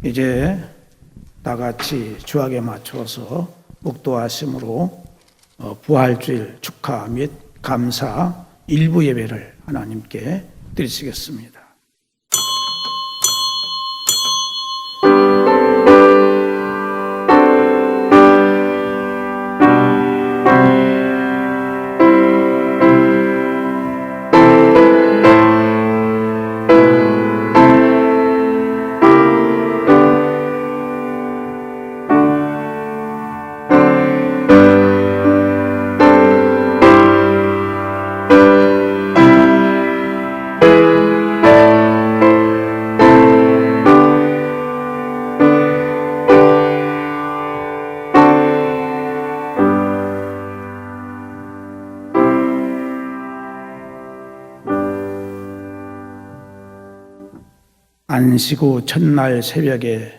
이제 다같이 주악에 맞춰서 묵도하심으로 부활주일 축하 및 감사 일부 예배를 하나님께 드리시겠습니다. 안식 후 첫날 새벽에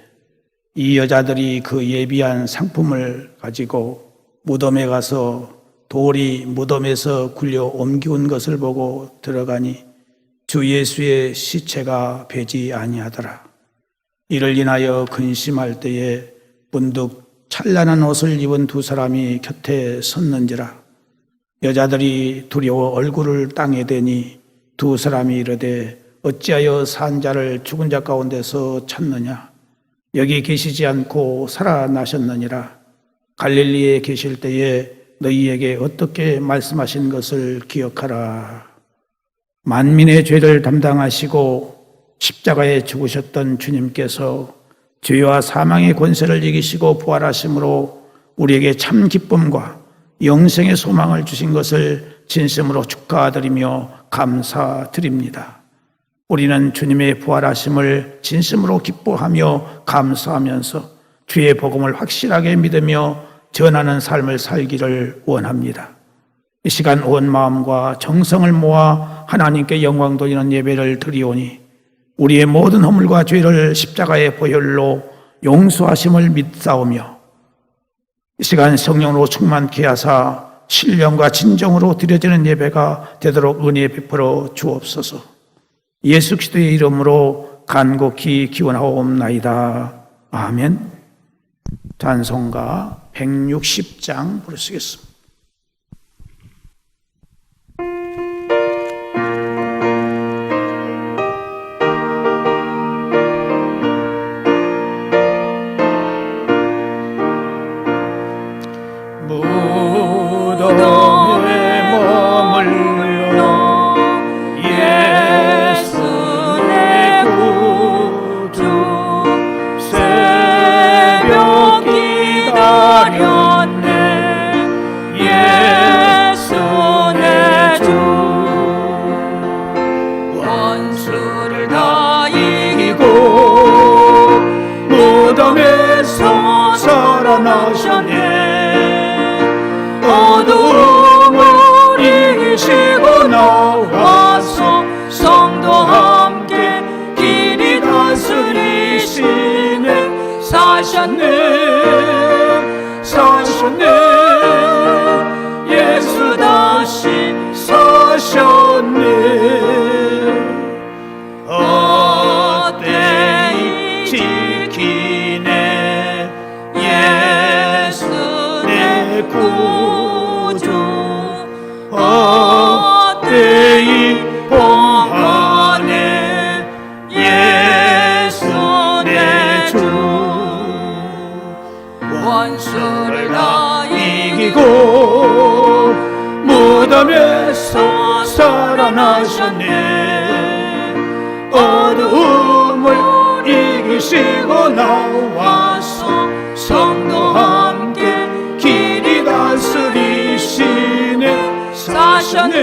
이 여자들이 그 예비한 상품을 가지고 무덤에 가서 돌이 무덤에서 굴려 옮기운 것을 보고 들어가니 주 예수의 시체가 배지 아니하더라. 이를 인하여 근심할 때에 문득 찬란한 옷을 입은 두 사람이 곁에 섰는지라. 여자들이 두려워 얼굴을 땅에 대니 두 사람이 이르되 어찌하여 산 자를 죽은 자 가운데서 찾느냐? 여기 계시지 않고 살아나셨느니라. 갈릴리에 계실 때에 너희에게 어떻게 말씀하신 것을 기억하라. 만민의 죄를 담당하시고 십자가에 죽으셨던 주님께서 죄와 사망의 권세를 이기시고 부활하심으로 우리에게 참 기쁨과 영생의 소망을 주신 것을 진심으로 축하드리며 감사드립니다. 우리는 주님의 부활하심을 진심으로 기뻐하며 감사하면서 주의 복음을 확실하게 믿으며 전하는 삶을 살기를 원합니다. 이 시간 온 마음과 정성을 모아 하나님께 영광 돌리는 예배를 드리오니 우리의 모든 허물과 죄를 십자가의 보혈로 용서하심을 믿사오며 이 시간 성령으로 충만케 하사 신령과 진정으로 드려지는 예배가 되도록 은혜 베풀어 주옵소서. 예수 그리스도의 이름으로 간곡히 기원하옵나이다. 아멘. 찬송가 160장 부르시겠습니다. 무덤에서 살아나셨네. 어두움을 이기시고 나와서 성도와 함께 길이 다스리시네. 사셨네 예수 다시 사셨네. 구주 어때이 봉하네. 예수 내 주 원수를 다 이기고 무덤에서 살아나셨네. 어두움을 이기시고 나와서 성도와 함께 길이 다스리시네. 사셨네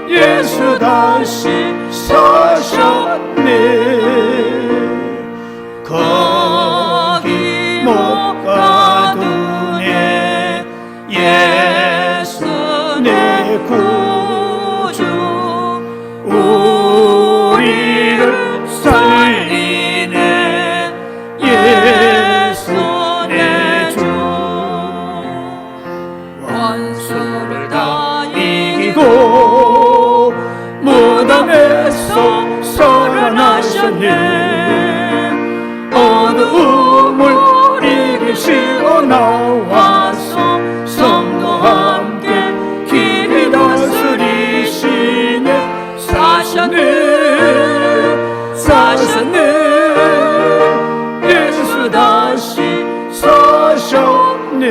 예수 다시 사셨네. 거기 못 가두네. 예수 내 구주 우리를 살리네. 예수 내 주 원수를 다 이기고 무덤에서 사셨네 예수 다시 사셨네.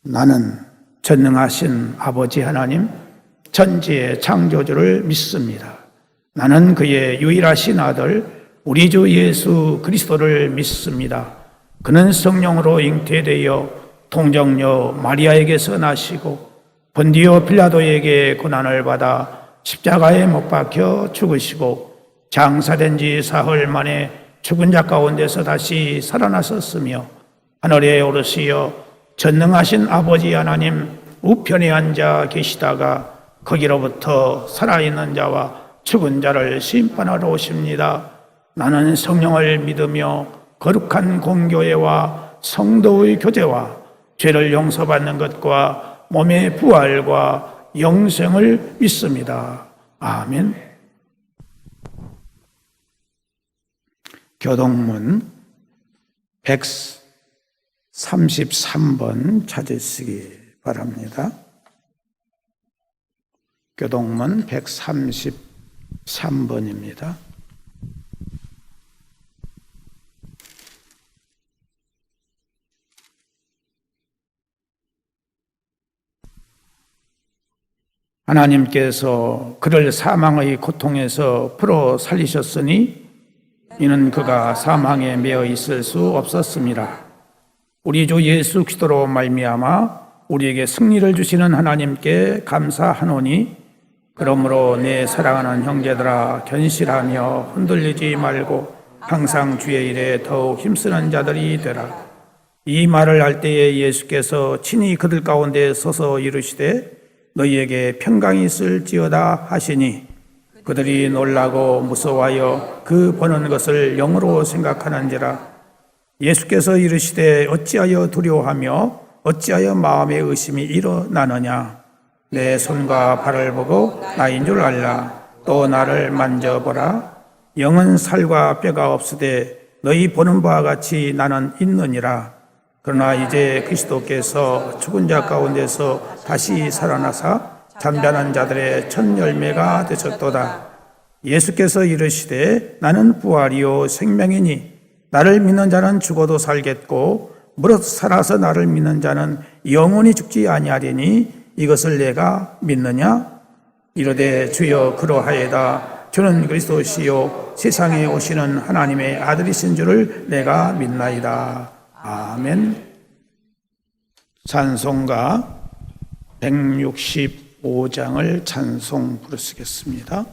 나는 전능하신 아버지 하나님, 천지의 창조주를 믿습니다. 나는 그의 유일하신 아들 우리 주 예수 그리스도를 믿습니다. 그는 성령으로 잉태되어 동정녀 마리아에게서 나시고 본디오 빌라도에게 고난을 받아 십자가에 못 박혀 죽으시고 장사된 지 사흘 만에 죽은 자 가운데서 다시 살아나셨으며 하늘에 오르시어 전능하신 아버지 하나님 우편에 앉아 계시다가 거기로부터 살아있는 자와 죽은 자를 심판하러 오십니다. 나는 성령을 믿으며 거룩한 공교회와 성도의 교제와 죄를 용서받는 것과 몸의 부활과 영생을 믿습니다. 아멘. 교동문 133번 찾으시기 바랍니다. 교동문 133번입니다. 하나님께서 그를 사망의 고통에서 풀어 살리셨으니 이는 그가 사망에 매여 있을 수 없었습니다. 우리 주 예수 그리스도로 말미암아 우리에게 승리를 주시는 하나님께 감사하노니 그러므로 내 사랑하는 형제들아 견실하며 흔들리지 말고 항상 주의 일에 더욱 힘쓰는 자들이 되라. 이 말을 할 때에 예수께서 친히 그들 가운데 서서 이르시되 너희에게 평강이 있을지어다 하시니 그들이 놀라고 무서워하여 그 보는 것을 영으로 생각하는지라. 예수께서 이르시되 어찌하여 두려워하며 어찌하여 마음에 의심이 일어나느냐. 내 손과 발을 보고 나인 줄 알라. 또 나를 만져보라. 영은 살과 뼈가 없으되 너희 보는 바와 같이 나는 있느니라. 그러나 이제 그리스도께서 죽은 자 가운데서 다시 살아나사 잠자는 자들의 첫 열매가 되셨도다. 예수께서 이르시되 나는 부활이요 생명이니 나를 믿는 자는 죽어도 살겠고 무릇 살아서 나를 믿는 자는 영원히 죽지 아니하리니 이것을 내가 믿느냐? 이르되 주여 그러하이다. 주는 그리스도시요 세상에 오시는 하나님의 아들이신 줄을 내가 믿나이다. 아멘. 찬송가 165장을 찬송 부르시겠습니다.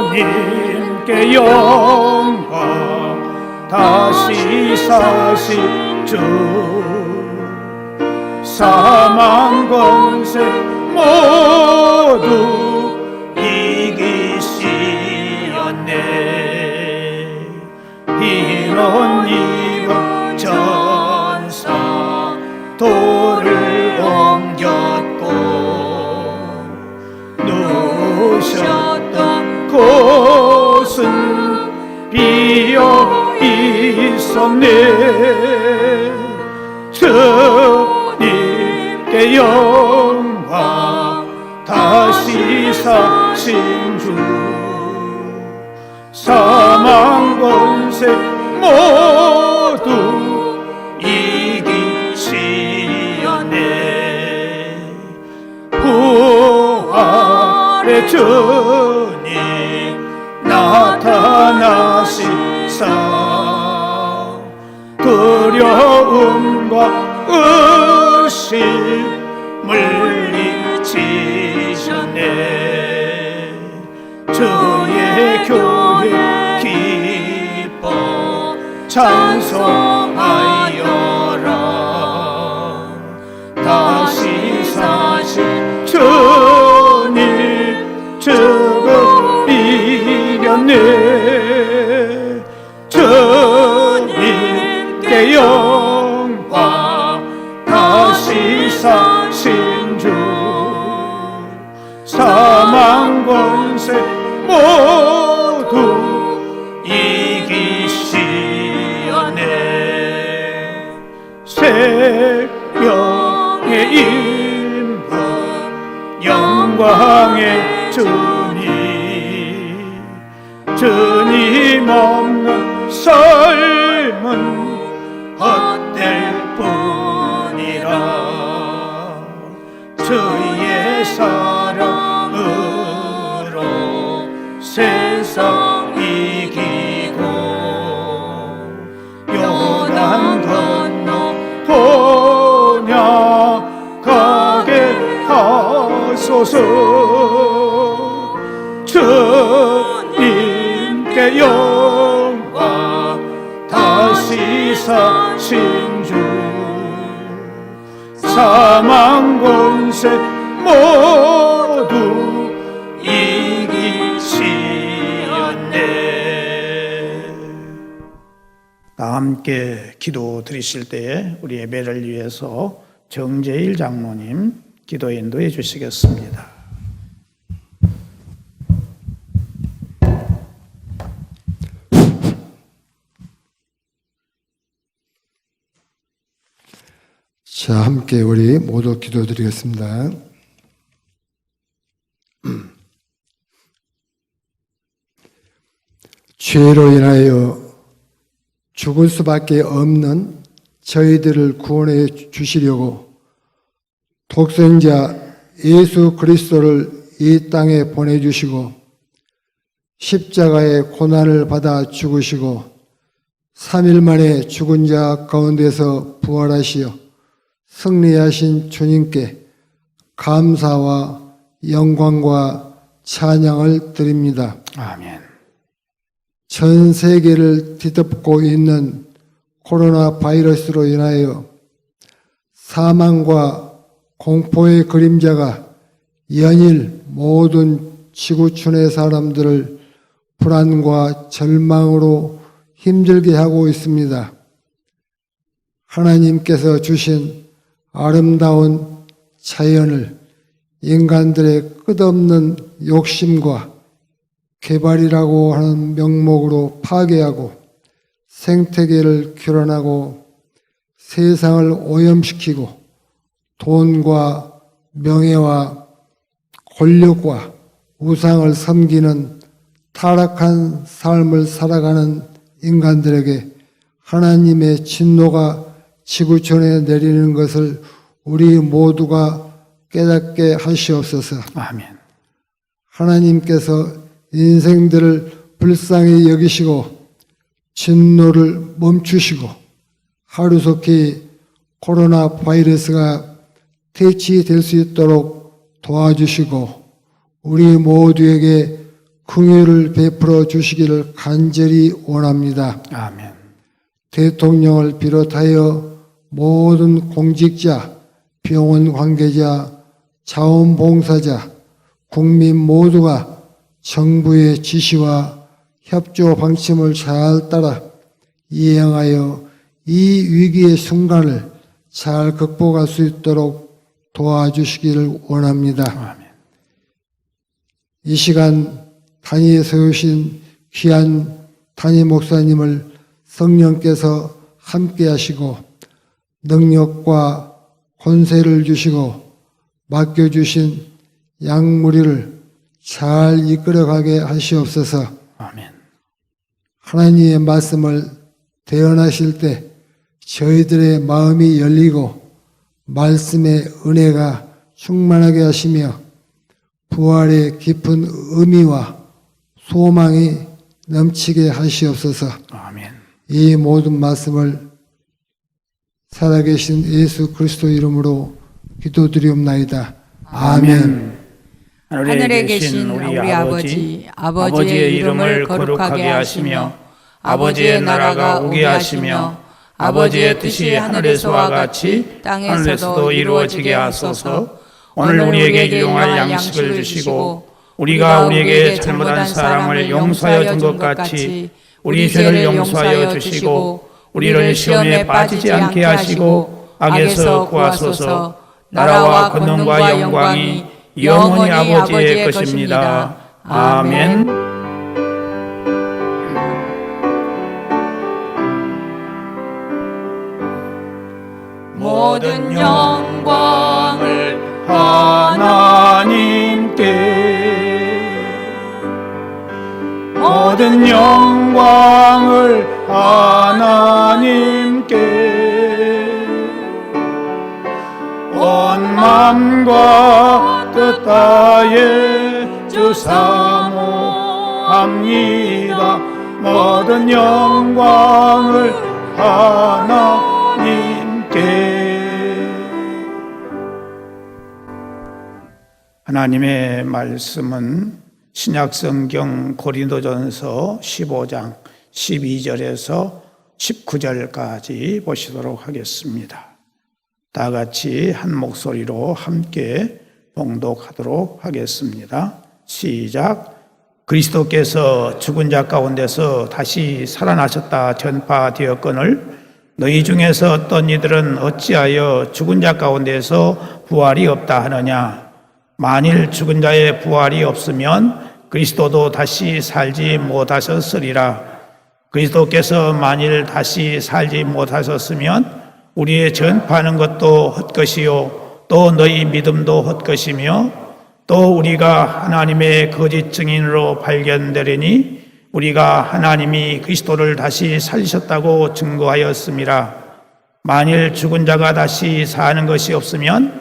주님께 영광 다시 사신 주 사망 권세 모두 이기시었네. 이런 입어 전사 돌을 옮겼고 누우셨던 곳은 비어 있었네. 주님께 영광 다시 사신 주 사망 권세 모두 이기시었네. 부활의 주님 나타나시사 두려움과 의심 물리치셨네. 주의 교회 기뻐 찬송하여라. 다시 사신 주님 죽음 이겼네. 주님께 영광 다시 사신 주 사망 권세 주님 없는 삶은 헛될 뿐이라. 주의 사랑으로 세상 이기고 요단 건너 번약하게 하소서. 주님께 영광, 다시 사신 주 사망 권세 모두 이기시었네. 다 함께 기도 드리실 때에 우리 예배를 위해서 정재일 장로님 기도 인도해 주시겠습니다. 자, 함께 우리 모두 기도드리겠습니다. 죄로 인하여 죽을 수밖에 없는 저희들을 구원해 주시려고 독생자 예수 그리스도를 이 땅에 보내주시고 십자가의 고난을 받아 죽으시고 3일 만에 죽은 자 가운데서 부활하시어 승리하신 주님께 감사와 영광과 찬양을 드립니다. 아멘. 전 세계를 뒤덮고 있는 코로나 바이러스로 인하여 사망과 공포의 그림자가 연일 모든 지구촌의 사람들을 불안과 절망으로 힘들게 하고 있습니다. 하나님께서 주신 아름다운 자연을 인간들의 끝없는 욕심과 개발이라고 하는 명목으로 파괴하고 생태계를 교란하고 세상을 오염시키고 돈과 명예와 권력과 우상을 섬기는 타락한 삶을 살아가는 인간들에게 하나님의 진노가 지구촌에 내리는 것을 우리 모두가 깨닫게 하시옵소서. 아멘. 하나님께서 인생들을 불쌍히 여기시고 진노를 멈추시고 하루속히 코로나 바이러스가 퇴치될 수 있도록 도와주시고 우리 모두에게 긍휼을 베풀어 주시기를 간절히 원합니다. 아멘. 대통령을 비롯하여 모든 공직자, 병원 관계자, 자원봉사자, 국민 모두가 정부의 지시와 협조 방침을 잘 따라 이행하여 이 위기의 순간을 잘 극복할 수 있도록 도와주시기를 원합니다. 아멘. 이 시간 단위에 세우신 귀한 단위 목사님을 성령께서 함께 하시고 능력과 권세를 주시고 맡겨주신 양무리를 잘 이끌어가게 하시옵소서. 아멘. 하나님의 말씀을 대언하실 때 저희들의 마음이 열리고 말씀의 은혜가 충만하게 하시며 부활의 깊은 의미와 소망이 넘치게 하시옵소서. 아멘. 이 모든 말씀을 살아계신 예수 그리스도 이름으로 기도드리옵나이다. 아멘. 하늘에 계신 우리 아버지의 이름을 거룩하게 하시며 아버지의 나라가 오게 하시며 아버지의 뜻이 하늘에서와 같이 땅에서도 이루어지게 하소서. 오늘 우리에게 일용할 양식을 주시고 우리가 우리에게 잘못한 사람을 용서하여 준 것 같이 우리 죄를 용서하여 주시고 우리를 시험에 빠지지 않게 하시고 악에서 구하소서. 나라와 권능과 영광이 영원히 아버지의 것입니다. 아멘. 모든 영광을 하나님께 모든 영광을 하나님께 온 맘과 뜻 다해 주 사모합니다. 모든 영광을 하나님께. 하나님의 말씀은 신약성경 고린도전서 15장 12절에서 19절까지 보시도록 하겠습니다. 다 같이 한 목소리로 함께 봉독하도록 하겠습니다. 시작. 그리스도께서 죽은 자 가운데서 다시 살아나셨다 전파되었거늘 너희 중에서 어떤 이들은 어찌하여 죽은 자 가운데서 부활이 없다 하느냐. 만일 죽은 자의 부활이 없으면 그리스도도 다시 살지 못하셨으리라. 그리스도께서 만일 다시 살지 못하셨으면 우리의 전파하는 것도 헛것이요 또 너희 믿음도 헛것이며 또 우리가 하나님의 거짓 증인으로 발견되리니 우리가 하나님이 그리스도를 다시 살리셨다고 증거하였음이라. 만일 죽은 자가 다시 사는 것이 없으면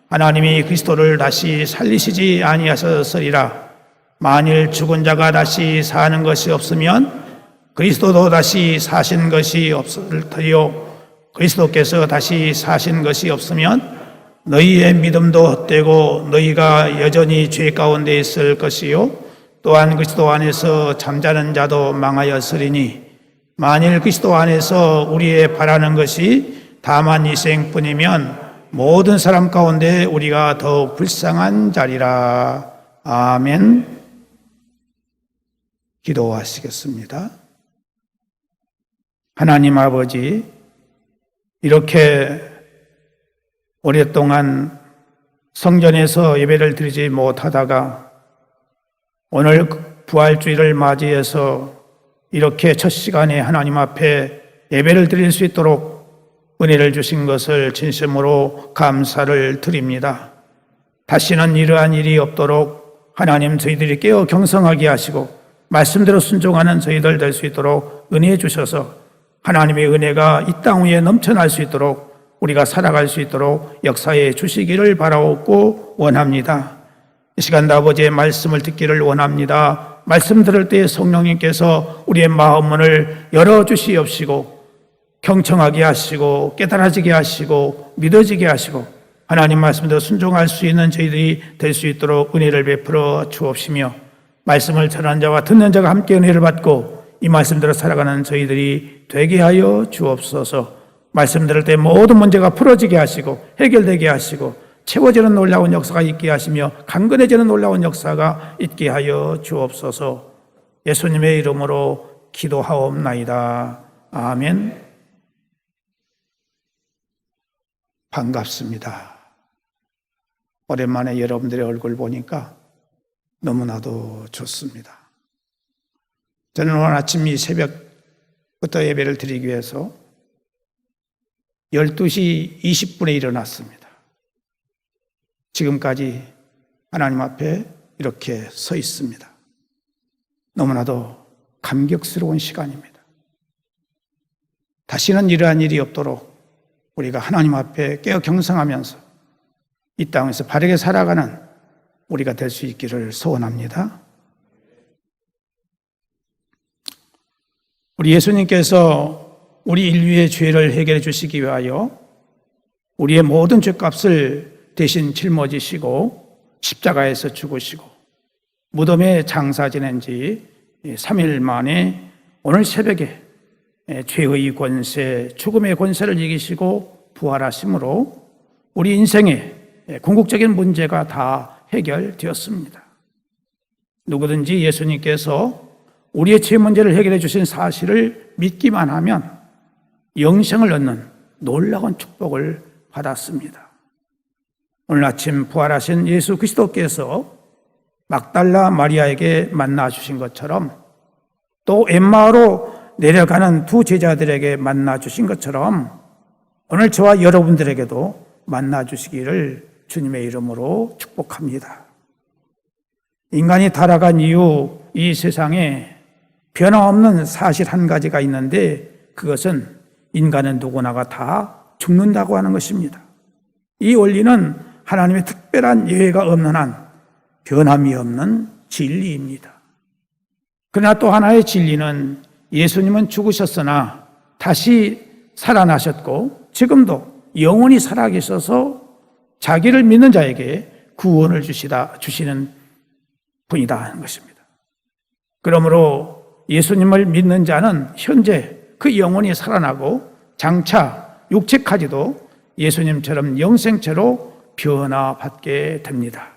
하나님이 그리스도를 다시 살리시지 아니하셨으리라. 만일 죽은 자가 다시 사는 것이 없으면 그리스도도 다시 사신 것이 없을 터요. 그리스도께서 다시 사신 것이 없으면 너희의 믿음도 헛되고 너희가 여전히 죄 가운데 있을 것이요 또한 그리스도 안에서 잠자는 자도 망하였으리니 만일 그리스도 안에서 우리의 바라는 것이 다만 이 생뿐이면 모든 사람 가운데 우리가 더욱 불쌍한 자리라. 아멘. 기도하시겠습니다. 하나님 아버지, 이렇게 오랫동안 성전에서 예배를 드리지 못하다가 오늘 부활주일을 맞이해서 이렇게 첫 시간에 하나님 앞에 예배를 드릴 수 있도록 은혜를 주신 것을 진심으로 감사를 드립니다. 다시는 이러한 일이 없도록 하나님 저희들이 깨어 경성하게 하시고 말씀대로 순종하는 저희들 될 수 있도록 은혜해 주셔서 하나님의 은혜가 이 땅 위에 넘쳐날 수 있도록 우리가 살아갈 수 있도록 역사해 주시기를 바라옵고 원합니다. 이 시간도 아버지의 말씀을 듣기를 원합니다. 말씀 들을 때 성령님께서 우리의 마음문을 열어주시옵시고 경청하게 하시고 깨달아지게 하시고 믿어지게 하시고 하나님 말씀대로 순종할 수 있는 저희들이 될 수 있도록 은혜를 베풀어 주옵시며 말씀을 전하는 자와 듣는 자가 함께 은혜를 받고 이 말씀대로 살아가는 저희들이 되게 하여 주옵소서. 말씀 들을 때 모든 문제가 풀어지게 하시고 해결되게 하시고 채워지는 놀라운 역사가 있게 하시며 강건해지는 놀라운 역사가 있게 하여 주옵소서. 예수님의 이름으로 기도하옵나이다. 아멘. 반갑습니다. 오랜만에 여러분들의 얼굴 보니까 너무나도 좋습니다. 저는 오늘 아침 이 새벽부터 예배를 드리기 위해서 12시 20분에 일어났습니다. 지금까지 하나님 앞에 이렇게 서 있습니다. 너무나도 감격스러운 시간입니다. 다시는 이러한 일이 없도록 우리가 하나님 앞에 깨어 경성하면서 이 땅에서 바르게 살아가는 우리가 될 수 있기를 소원합니다. 우리 예수님께서 우리 인류의 죄를 해결해 주시기 위하여 우리의 모든 죄값을 대신 짊어지시고 십자가에서 죽으시고 무덤에 장사 지낸 지 3일 만에 오늘 새벽에 죄의 권세, 죽음의 권세를 이기시고 부활하심으로 우리 인생의 궁극적인 문제가 다 해결되었습니다. 누구든지 예수님께서 우리의 죄 문제를 해결해 주신 사실을 믿기만 하면 영생을 얻는 놀라운 축복을 받았습니다. 오늘 아침 부활하신 예수 그리스도께서 막달라 마리아에게 만나 주신 것처럼 또 엠마오로 내려가는 두 제자들에게 만나 주신 것처럼 오늘 저와 여러분들에게도 만나 주시기를 주님의 이름으로 축복합니다. 인간이 타락한 이후 이 세상에 변함없는 사실 한 가지가 있는데 그것은 인간은 누구나가 다 죽는다고 하는 것입니다. 이 원리는 하나님의 특별한 예외가 없는 한 변함이 없는 진리입니다. 그러나 또 하나의 진리는 예수님은 죽으셨으나 다시 살아나셨고 지금도 영원히 살아계셔서 자기를 믿는 자에게 구원을 주시는 분이다 하는 것입니다. 그러므로 예수님을 믿는 자는 현재 그 영혼이 살아나고 장차 육체까지도 예수님처럼 영생체로 변화받게 됩니다.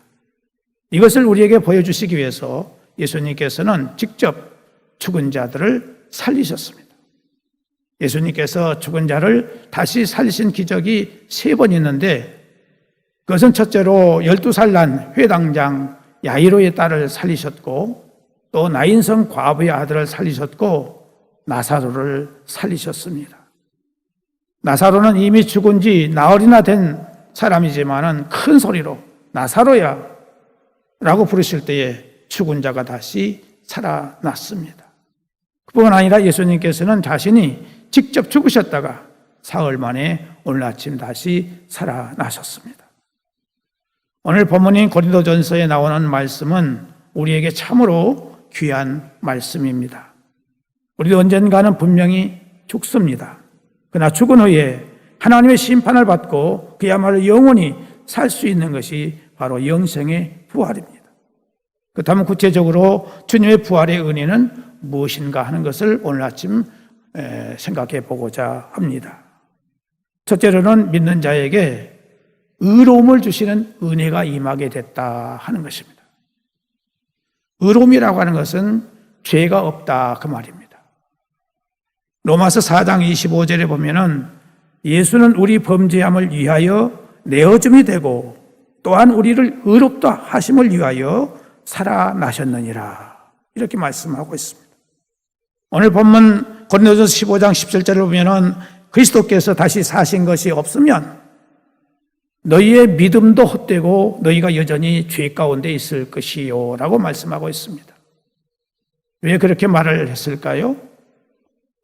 이것을 우리에게 보여주시기 위해서 예수님께서는 직접 죽은 자들을 살리셨습니다. 예수님께서 죽은 자를 다시 살리신 기적이 3번 있는데 그것은 첫째로 12살 난 회당장 야이로의 딸을 살리셨고 또 나인성 과부의 아들을 살리셨고 나사로를 살리셨습니다. 나사로는 이미 죽은 지 나흘이나 된 사람이지만은 큰 소리로 나사로야 라고 부르실 때에 죽은 자가 다시 살아났습니다. 그뿐 아니라 예수님께서는 자신이 직접 죽으셨다가 사흘 만에 오늘 아침 다시 살아나셨습니다. 오늘 본문인 고린도전서에 나오는 말씀은 우리에게 참으로 귀한 말씀입니다. 우리도 언젠가는 분명히 죽습니다. 그러나 죽은 후에 하나님의 심판을 받고 그야말로 영원히 살 수 있는 것이 바로 영생의 부활입니다. 그렇다면 구체적으로 주님의 부활의 은혜는 무엇인가 하는 것을 오늘 아침 생각해 보고자 합니다. 첫째로는 믿는 자에게 의로움을 주시는 은혜가 임하게 됐다 하는 것입니다. 의로움이라고 하는 것은 죄가 없다 그 말입니다. 로마서 4장 25절에 보면은 예수는 우리 범죄함을 위하여 내어줌이 되고 또한 우리를 의롭다 하심을 위하여 살아나셨느니라 이렇게 말씀하고 있습니다. 오늘 본문 고린도전서 15장 17절을 보면은 그리스도께서 다시 사신 것이 없으면 너희의 믿음도 헛되고 너희가 여전히 죄 가운데 있을 것이요 라고 말씀하고 있습니다. 왜 그렇게 말을 했을까요?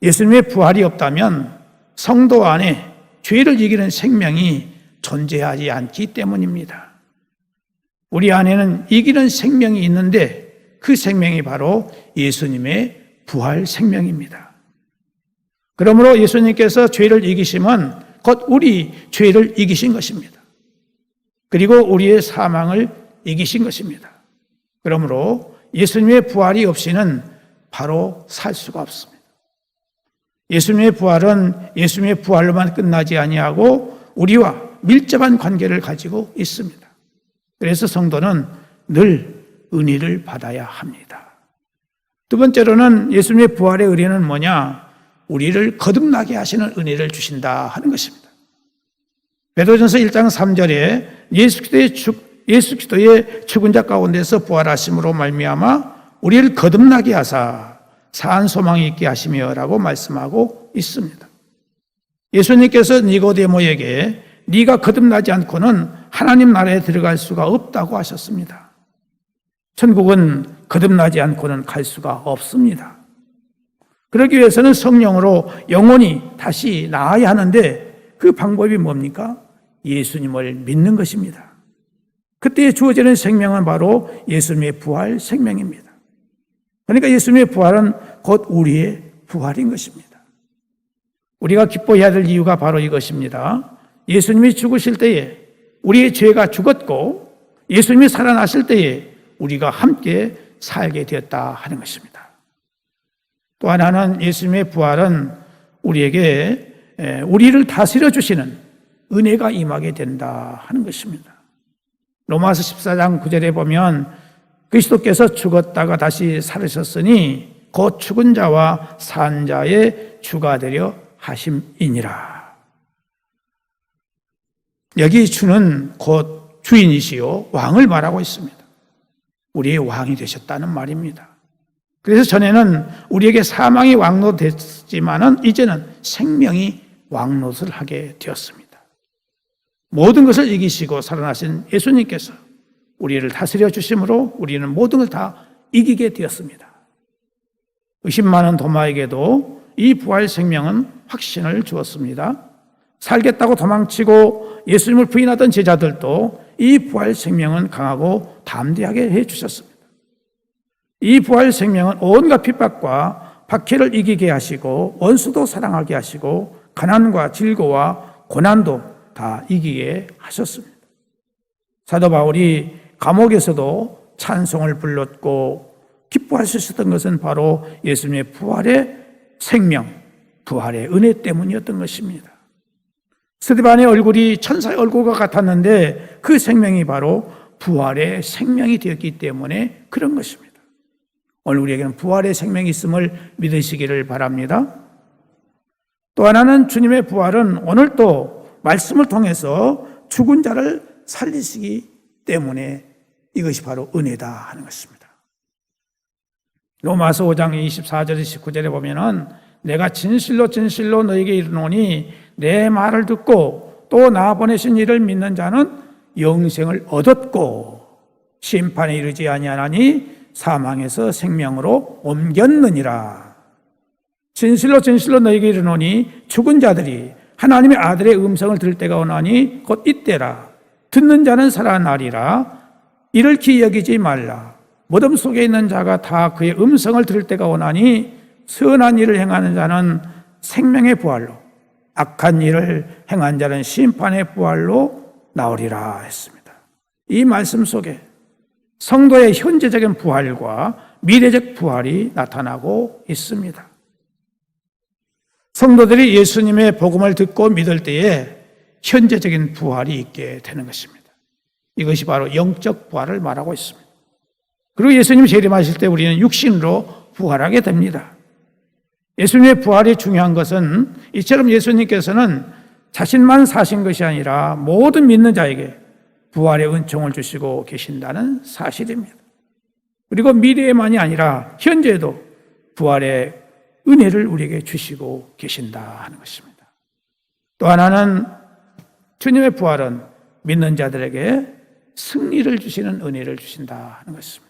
예수님의 부활이 없다면 성도 안에 죄를 이기는 생명이 존재하지 않기 때문입니다. 우리 안에는 이기는 생명이 있는데 그 생명이 바로 예수님의 부활 생명입니다. 그러므로 예수님께서 죄를 이기심은 곧 우리 죄를 이기신 것입니다. 그리고 우리의 사망을 이기신 것입니다. 그러므로 예수님의 부활이 없이는 바로 살 수가 없습니다. 예수님의 부활은 예수님의 부활로만 끝나지 아니하고 우리와 밀접한 관계를 가지고 있습니다. 그래서 성도는 늘 은혜를 받아야 합니다. 두 번째로는 예수님의 부활의 은혜는 뭐냐? 우리를 거듭나게 하시는 은혜를 주신다 하는 것입니다. 베드로전서 1장 3절에 예수 그리스도의 죽은 자 가운데서 부활하심으로 말미암아 우리를 거듭나게 하사 사한 소망이 있게 하시며라고 말씀하고 있습니다. 예수님께서 니고데모에게 네가 거듭나지 않고는 하나님 나라에 들어갈 수가 없다고 하셨습니다. 천국은 거듭나지 않고는 갈 수가 없습니다. 그러기 위해서는 성령으로 영원히 다시 나아야 하는데 그 방법이 뭡니까? 예수님을 믿는 것입니다. 그때 주어지는 생명은 바로 예수님의 부활 생명입니다. 그러니까 예수님의 부활은 곧 우리의 부활인 것입니다. 우리가 기뻐해야 될 이유가 바로 이것입니다. 예수님이 죽으실 때에 우리의 죄가 죽었고 예수님이 살아나실 때에 우리가 함께 살게 되었다 하는 것입니다. 또 하나는 예수님의 부활은 우리에게 우리를 다스려 주시는 은혜가 임하게 된다 하는 것입니다. 로마서 14장 9절에 보면 그리스도께서 죽었다가 다시 살으셨으니 곧 죽은 자와 산 자의 주가 되려 하심이니라. 여기 주는 곧 주인이시요 왕을 말하고 있습니다. 우리의 왕이 되셨다는 말입니다. 그래서 전에는 우리에게 사망이 왕노됐지만은 이제는 생명이 왕노를 하게 되었습니다. 모든 것을 이기시고 살아나신 예수님께서 우리를 다스려 주심으로 우리는 모든 걸 다 이기게 되었습니다. 의심 많은 도마에게도 이 부활 생명은 확신을 주었습니다. 살겠다고 도망치고 예수님을 부인하던 제자들도 이 부활 생명은 강하고 담대하게 해주셨습니다. 이 부활 생명은 온갖 핍박과 박해를 이기게 하시고 원수도 사랑하게 하시고 가난과 질고와 고난도 다 이기게 하셨습니다. 사도 바울이 감옥에서도 찬송을 불렀고 기뻐할 수 있었던 것은 바로 예수님의 부활의 생명, 부활의 은혜 때문이었던 것입니다. 스데반의 얼굴이 천사의 얼굴과 같았는데 그 생명이 바로 부활의 생명이 되었기 때문에 그런 것입니다. 오늘 우리에게는 부활의 생명이 있음을 믿으시기를 바랍니다. 또 하나는 주님의 부활은 오늘 또 말씀을 통해서 죽은 자를 살리시기 때문에 이것이 바로 은혜다 하는 것입니다. 로마서 5장 24절 29절에 보면은 내가 진실로 진실로 너에게 이르노니 내 말을 듣고 또 나 보내신 이를 믿는 자는 영생을 얻었고 심판에 이르지 아니하나니 사망에서 생명으로 옮겼느니라. 진실로 진실로 너에게 이르노니 죽은 자들이 하나님의 아들의 음성을 들을 때가 오나니 곧 이때라. 듣는 자는 살아나리라. 이를 기이 여기지 말라. 무덤 속에 있는 자가 다 그의 음성을 들을 때가 오나니 선한 일을 행하는 자는 생명의 부활로 악한 일을 행한 자는 심판의 부활로 나오리라 했습니다. 이 말씀 속에 성도의 현재적인 부활과 미래적 부활이 나타나고 있습니다. 성도들이 예수님의 복음을 듣고 믿을 때에 현재적인 부활이 있게 되는 것입니다. 이것이 바로 영적 부활을 말하고 있습니다. 그리고 예수님이 재림하실 때 우리는 육신으로 부활하게 됩니다. 예수님의 부활이 중요한 것은 이처럼 예수님께서는 자신만 사신 것이 아니라 모든 믿는 자에게 부활의 은총을 주시고 계신다는 사실입니다. 그리고 미래에만이 아니라 현재에도 부활의 은혜를 우리에게 주시고 계신다 하는 것입니다. 또 하나는 주님의 부활은 믿는 자들에게 승리를 주시는 은혜를 주신다 하는 것입니다.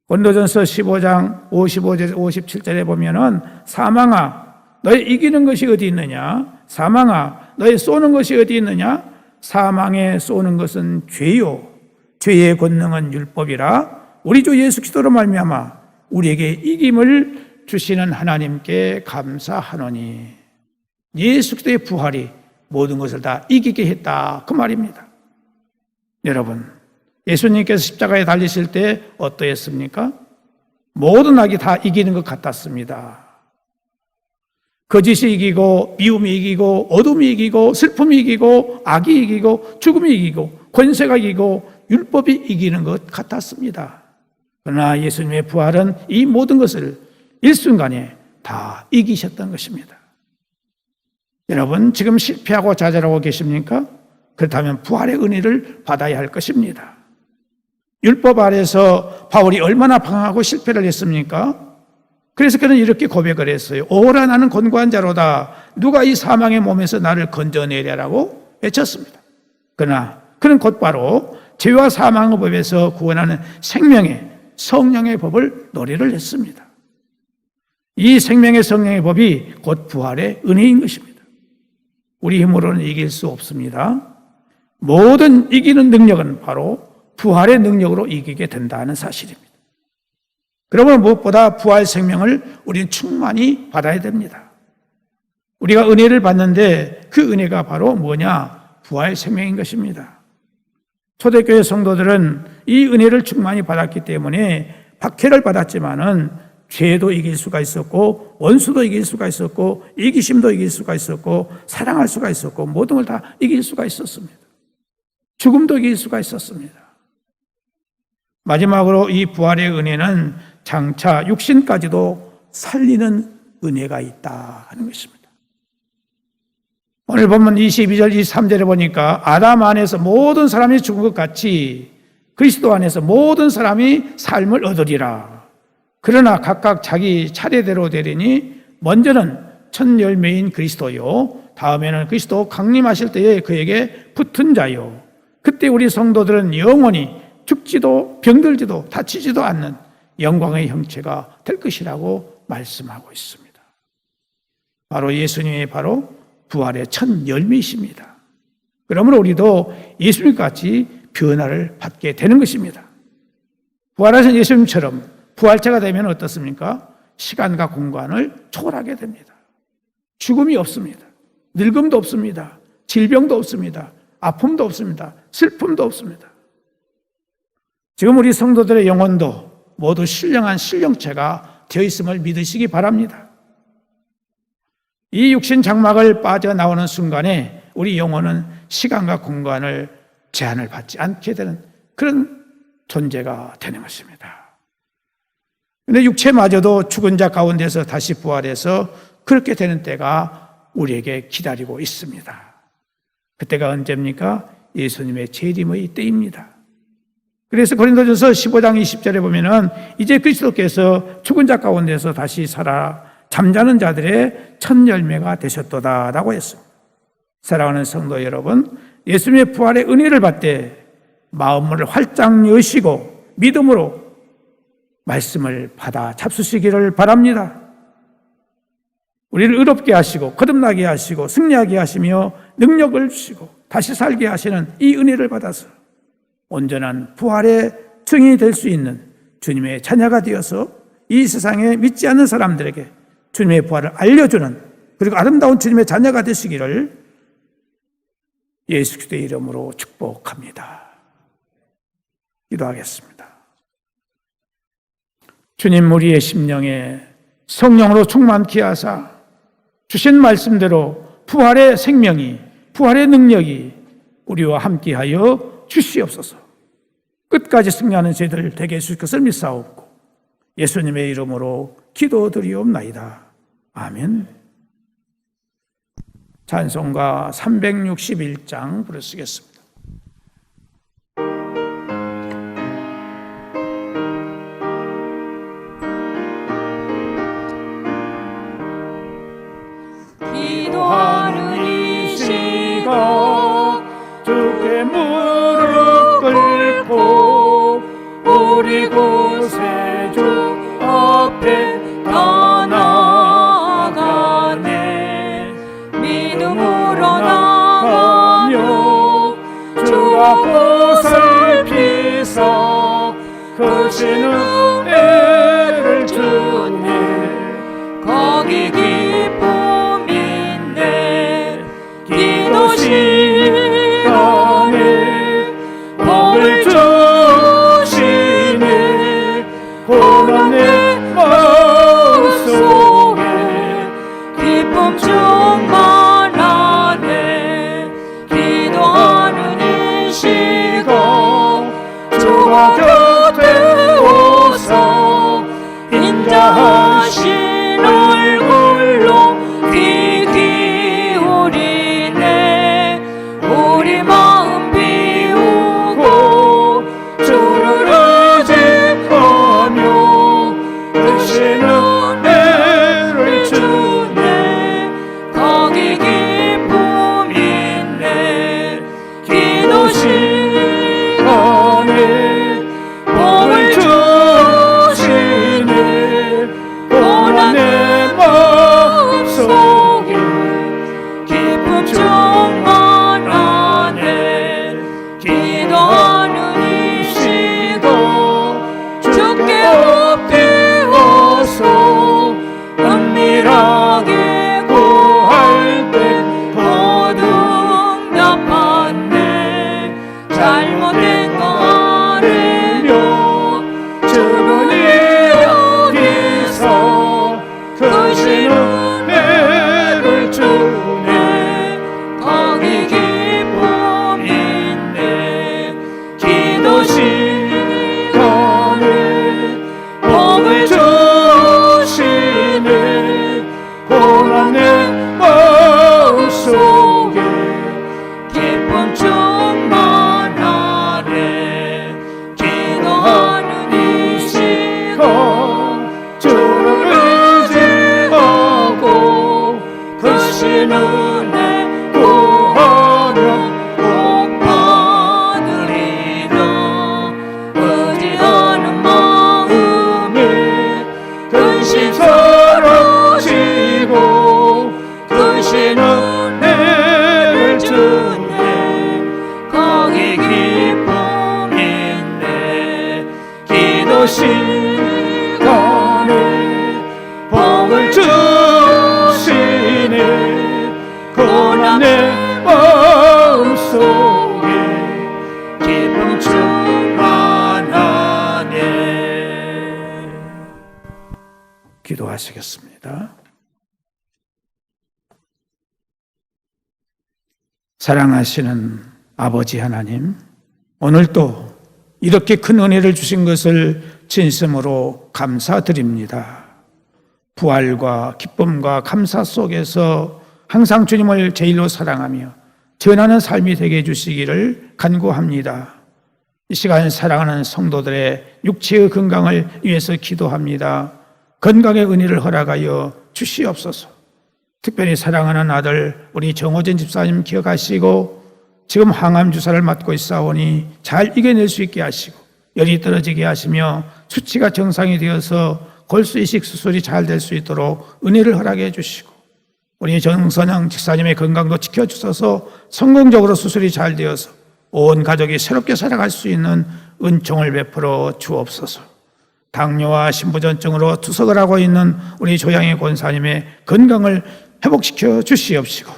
고린도전서 15장 55절 57절에 보면은 사망아 너희 이기는 것이 어디 있느냐? 사망아 너희 쏘는 것이 어디 있느냐? 사망에 쏘는 것은 죄요 죄의 권능은 율법이라. 우리 주 예수 그리스도로 말미암아 우리에게 이김을 주시는 하나님께 감사하노니. 예수 그리스도의 부활이 모든 것을 다 이기게 했다 그 말입니다. 여러분, 예수님께서 십자가에 달리실 때 어떠했습니까? 모든 악이 다 이기는 것 같았습니다. 거짓이 이기고 미움이 이기고 어둠이 이기고 슬픔이 이기고 악이 이기고 죽음이 이기고 권세가 이기고 율법이 이기는 것 같았습니다. 그러나 예수님의 부활은 이 모든 것을 일순간에 다 이기셨던 것입니다. 여러분, 지금 실패하고 좌절하고 계십니까? 그렇다면 부활의 은혜를 받아야 할 것입니다. 율법 아래서 바울이 얼마나 방황하고 실패를 했습니까? 그래서 그는 이렇게 고백을 했어요. 오라 나는 곤고한 자로다. 누가 이 사망의 몸에서 나를 건져내랴라고 외쳤습니다. 그러나 그는 곧바로 죄와 사망의 법에서 구원하는 생명의 성령의 법을 노래를 했습니다. 이 생명의 성령의 법이 곧 부활의 은혜인 것입니다. 우리 힘으로는 이길 수 없습니다. 모든 이기는 능력은 바로 부활의 능력으로 이기게 된다는 사실입니다. 그러면 무엇보다 부활 생명을 우리는 충만히 받아야 됩니다. 우리가 은혜를 받는데 그 은혜가 바로 뭐냐? 부활 생명인 것입니다. 초대교회 성도들은 이 은혜를 충만히 받았기 때문에 박해를 받았지만은 죄도 이길 수가 있었고 원수도 이길 수가 있었고 이기심도 이길 수가 있었고 사랑할 수가 있었고 모든 걸 다 이길 수가 있었습니다. 죽음도 이길 수가 있었습니다. 마지막으로 이 부활의 은혜는 장차 육신까지도 살리는 은혜가 있다 하는 것입니다. 오늘 본문 22절 23절에 보니까 아담 안에서 모든 사람이 죽은 것 같이 그리스도 안에서 모든 사람이 삶을 얻으리라. 그러나 각각 자기 차례대로 되리니 먼저는 첫 열매인 그리스도요 다음에는 그리스도 강림하실 때에 그에게 붙은 자요. 그때 우리 성도들은 영원히 죽지도 병들지도 다치지도 않는 영광의 형체가 될 것이라고 말씀하고 있습니다. 바로 예수님이 바로 부활의 첫 열매이십니다. 그러므로 우리도 예수님 같이 변화를 받게 되는 것입니다. 부활하신 예수님처럼 부활체가 되면 어떻습니까? 시간과 공간을 초월하게 됩니다. 죽음이 없습니다. 늙음도 없습니다. 질병도 없습니다. 아픔도 없습니다. 슬픔도 없습니다. 지금 우리 성도들의 영혼도 모두 신령한 신령체가 되어 있음을 믿으시기 바랍니다. 이 육신 장막을 빠져나오는 순간에 우리 영혼은 시간과 공간을 제한을 받지 않게 되는 그런 존재가 되는 것입니다. 그런데 육체마저도 죽은 자 가운데서 다시 부활해서 그렇게 되는 때가 우리에게 기다리고 있습니다. 그때가 언제입니까? 예수님의 재림의 때입니다. 그래서 고린도전서 15장 20절에 보면은 이제 그리스도께서 죽은 자 가운데서 다시 살아 잠자는 자들의 첫 열매가 되셨도다라고 했습니다. 사랑하는 성도 여러분, 예수님의 부활의 은혜를 받되 마음을 활짝 여시고 믿음으로 말씀을 받아 잡수시기를 바랍니다. 우리를 의롭게 하시고 거듭나게 하시고 승리하게 하시며 능력을 주시고 다시 살게 하시는 이 은혜를 받아서 온전한 부활의 증인이 될 수 있는 주님의 자녀가 되어서 이 세상에 믿지 않는 사람들에게 주님의 부활을 알려주는, 그리고 아름다운 주님의 자녀가 되시기를 예수 그리스도의 이름으로 축복합니다. 기도하겠습니다. 주님, 우리의 심령에 성령으로 충만케 하사 주신 말씀대로 부활의 생명이, 부활의 능력이 우리와 함께하여 주시옵소서. 끝까지 승리하는 저희들 되게 해주실 것을 믿사옵고 예수님의 이름으로 기도드리옵나이다. 아멘. 찬송가 361장 부르시겠습니다. 기도하는 이 시각 주께 무릎 꿇고 우리 구세주 앞에 다 나아가네. 믿음으로 나가며 주와 옷을 피사 크신 은혜를 주네. 거기 기쁨인데 기도 시간에 복을 주시네. 고난 내 마음속에 기쁨 충만하네. 기도하는 이 시각 주가 곁에 오사 인자하신 얼굴로 귀 기울이네. 우리 마음 비우고 주를 의지하며 크신 은혜를 주네. 거기 기쁨 있네. 기도 시간에 복을 주시네. 고난 내 마음속에 기쁨 충만하네. 기도하는 이 시각 주께 엎드려서 은밀하게 구할 때 거듭답하네. 잘못된 거 아니며 주분이 여기서 크신 은혜를 주네. 거기 기쁨 있네. 기도 시간에 복을 주시네. 고난 내 마음속에 기쁨 충만하네. 기도하는 이 시각 주를 의지하고 크신 은혜 구하며 복 받으리라. 의지하는 마음에 복을 주시네 고난 내 마음속에 기쁨 충만하네. 기도하시겠습니다. 사랑하시는 아버지 하나님, 오늘도 이렇게 큰 은혜를 주신 것을 진심으로 감사드립니다. 부활과 기쁨과 감사 속에서 항상 주님을 제일로 사랑하며 전하는 삶이 되게 해주시기를 간구합니다. 이 시간 사랑하는 성도들의 육체의 건강을 위해서 기도합니다. 건강의 은혜를 허락하여 주시옵소서. 특별히 사랑하는 아들 우리 정호진 집사님 기억하시고 지금 항암 주사를 맞고 있사오니 잘 이겨낼 수 있게 하시고 열이 떨어지게 하시며 수치가 정상이 되어서 골수 이식 수술이 잘 될 수 있도록 은혜를 허락해 주시고 우리 정선영 집사님의 건강도 지켜주셔서 성공적으로 수술이 잘 되어서 온 가족이 새롭게 살아갈 수 있는 은총을 베풀어 주옵소서. 당뇨와 신부전증으로 투석을 하고 있는 우리 조양희 권사님의 건강을 회복시켜 주시옵시고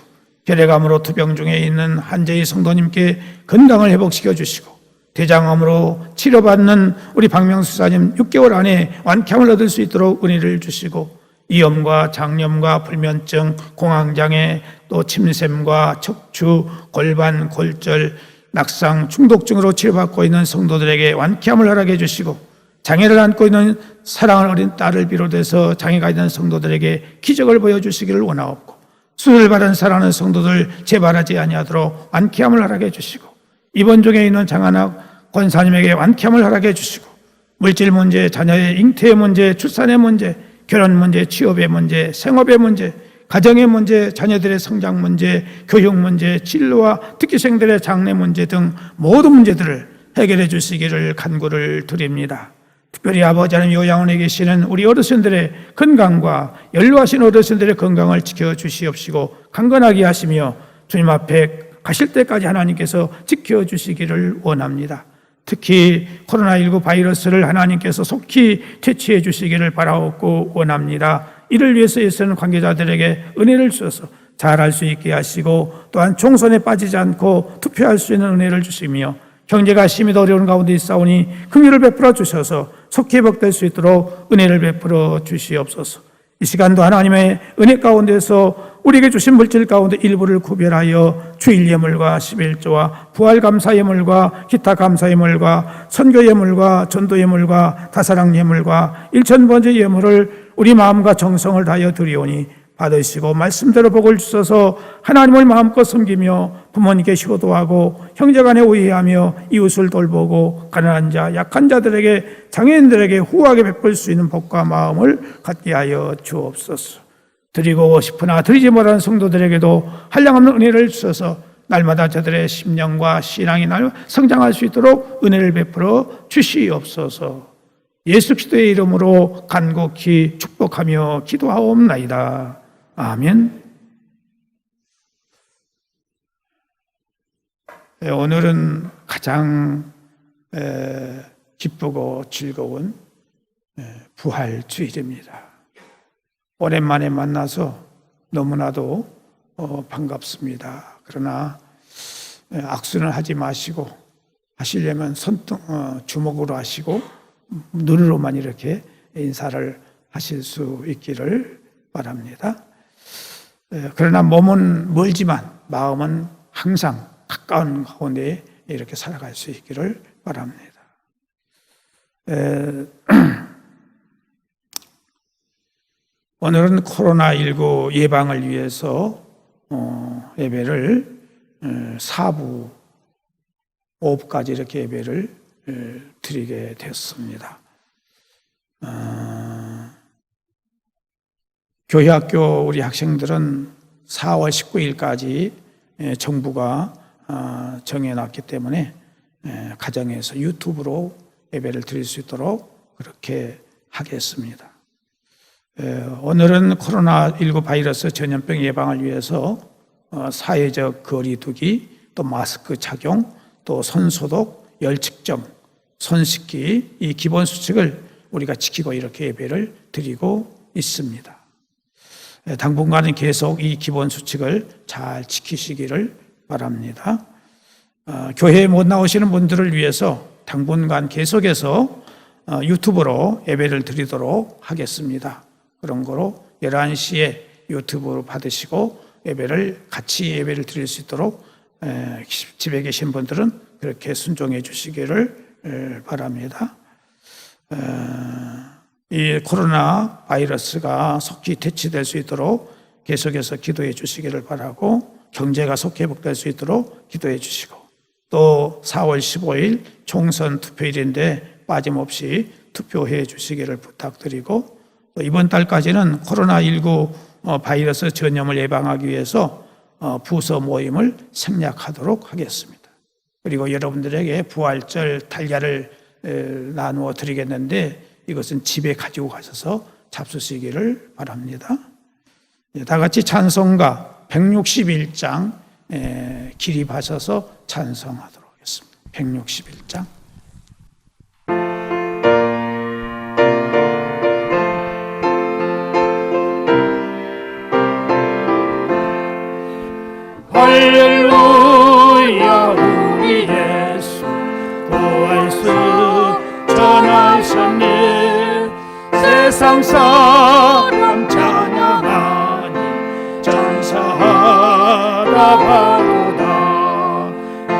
혈액암으로 투병 중에 있는 한재희 성도님께 건강을 회복시켜 주시고 대장암으로 치료받는 우리 박명수 사님 6개월 안에 완쾌함을 얻을 수 있도록 은혜를 주시고 이염과 장염과 불면증, 공황장애, 또 침샘과 척추, 골반, 골절, 낙상, 중독증으로 치료받고 있는 성도들에게 완쾌함을 허락해 주시고 장애를 안고 있는 사랑을 어린 딸을 비롯해서 장애가 있는 성도들에게 기적을 보여주시기를 원하옵고 수술을 받은 사랑하는 성도들 재발하지 아니하도록 완쾌함을 허락해 주시고 입원 중에 있는 장한학 권사님에게 완쾌함을 허락해 주시고 물질 문제, 자녀의 잉태의 문제, 출산의 문제, 결혼 문제, 취업의 문제, 생업의 문제, 가정의 문제, 자녀들의 성장 문제, 교육 문제, 진로와 특기생들의 장래 문제 등 모든 문제들을 해결해 주시기를 간구를 드립니다. 특별히 아버지 하나님 요양원에 계시는 우리 어르신들의 건강과 연로하신 어르신들의 건강을 지켜주시옵시고 강건하게 하시며 주님 앞에 가실 때까지 하나님께서 지켜주시기를 원합니다. 특히 코로나19 바이러스를 하나님께서 속히 퇴치해 주시기를 바라옵고 원합니다. 이를 위해서 애쓰는 관계자들에게 은혜를 주셔서 잘할 수 있게 하시고 또한 총선에 빠지지 않고 투표할 수 있는 은혜를 주시며 경제가 심히 어려운 가운데 있사오니 긍휼을 베풀어 주셔서 속히 회복될 수 있도록 은혜를 베풀어 주시옵소서. 이 시간도 하나님의 은혜 가운데서 우리에게 주신 물질 가운데 일부를 구별하여 주일 예물과 11조와 부활 감사 예물과 기타 감사 예물과 선교 예물과 전도 예물과 다사랑 예물과 일천번제 예물을 우리 마음과 정성을 다하여 드리오니 받으시고 말씀대로 복을 주셔서 하나님을 마음껏 섬기며 부모님께 효도하고 형제간에 우애하며 이웃을 돌보고 가난한 자, 약한 자들에게 장애인들에게 후하게 베풀 수 있는 복과 마음을 갖게 하여 주옵소서. 드리고 싶으나 드리지 못하는 성도들에게도 한량없는 은혜를 주셔서 날마다 저들의 심령과 신앙이 성장할 수 있도록 은혜를 베풀어 주시옵소서. 예수 그리스도의 이름으로 간곡히 축복하며 기도하옵나이다. 아멘. 오늘은 가장 기쁘고 즐거운 부활 주일입니다. 오랜만에 만나서 너무나도 반갑습니다. 그러나 악수는 하지 마시고 하시려면 주먹으로 하시고 눈으로만 이렇게 인사를 하실 수 있기를 바랍니다. 그러나 몸은 멀지만 마음은 항상 가까운 가운데 이렇게 살아갈 수 있기를 바랍니다. 오늘은 코로나19 예방을 위해서 예배를 4부, 5부까지 이렇게 예배를 드리게 됐습니다. 교회학교 우리 학생들은 4월 19일까지 정부가 정해놨기 때문에 가정에서 유튜브로 예배를 드릴 수 있도록 그렇게 하겠습니다. 오늘은 코로나19 바이러스 전염병 예방을 위해서 사회적 거리두기, 또 마스크 착용, 또 손소독, 열 측정, 손 씻기 이 기본 수칙을 우리가 지키고 이렇게 예배를 드리고 있습니다. 당분간은 계속 이 기본 수칙을 잘 지키시기를 바랍니다. 교회에 못 나오시는 분들을 위해서 당분간 계속해서 유튜브로 예배를 드리도록 하겠습니다. 그런 거로 11시에 유튜브로 받으시고 같이 예배를 드릴 수 있도록 집에 계신 분들은 그렇게 순종해 주시기를 바랍니다. 이 코로나 바이러스가 속히 퇴치될 수 있도록 계속해서 기도해 주시기를 바라고, 경제가 속히 회복될 수 있도록 기도해 주시고, 또 4월 15일 총선 투표일인데 빠짐없이 투표해 주시기를 부탁드리고, 또 이번 달까지는 코로나19 바이러스 전염을 예방하기 위해서 부서 모임을 생략하도록 하겠습니다. 그리고 여러분들에게 부활절 달걀을 나누어 드리겠는데 이것은 집에 가지고 가셔서 잡수시기를 바랍니다. 다 같이 찬송가 161장 기립하셔서 찬송하도록 하겠습니다. 161장. 할렐루야 우리 예수 부활수 전하셨네. 세상 사람 찬양하니 전사하라바로다.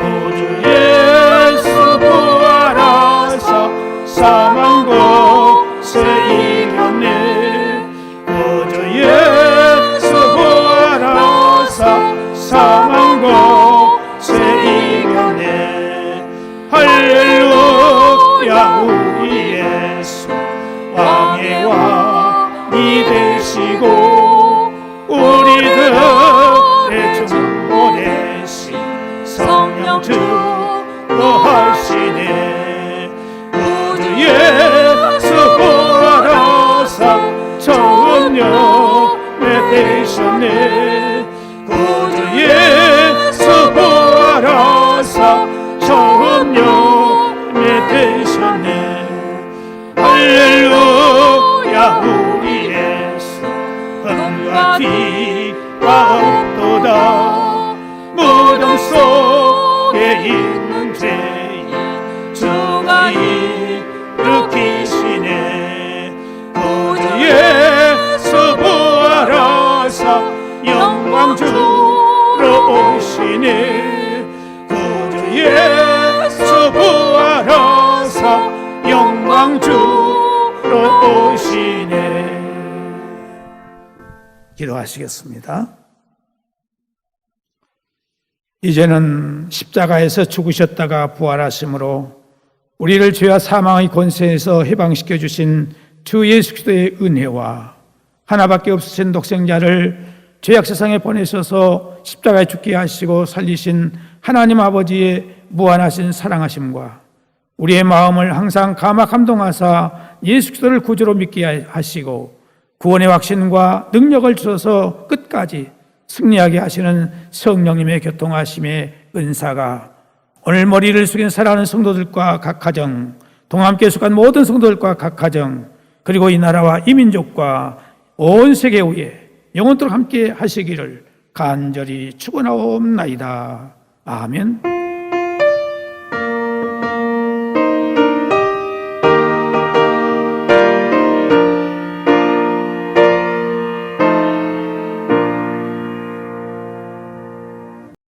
우주 예수 부활하사 사망 곳에 이겼네. 우주 예수 부활하사 사망 곳에 이겨내. 할렐루야 우리 예수 왕의 왕이 되시고 우리들의 중보 되신 성령 주거하시네. 우주 예수 부활하사 처음 열매 되셨네. 구주 예수 부활하사 처음 열매 되셨네. 할렐루야 우리 예수 흠과 티가 없도다. 무덤 속에 있는 죄인 주가 일으키시네. 구주 예수 부활하사 영광 주러 오시네. 구주 예수 부활하사 영광 주러 오시네. 기도하시겠습니다. 이제는 십자가에서 죽으셨다가 부활하심으로 우리를 죄와 사망의 권세에서 해방시켜 주신 주 예수 그리스도의 은혜와 하나밖에 없으신 독생자를 죄악 세상에 보내셔서 십자가에 죽게 하시고 살리신 하나님 아버지의 무한하신 사랑하심과 우리의 마음을 항상 감동하사 예수 그리스도를 구주로 믿게 하시고 구원의 확신과 능력을 주셔서 끝까지 승리하게 하시는 성령님의 교통하심의 은사가 오늘 머리를 숙인 사랑하는 성도들과 각 가정, 동함께 속한 모든 성도들과 각 가정, 그리고 이 나라와 이 민족과 온 세계 위에 영원토록 함께 하시기를 간절히 축원하옵나이다. 아멘.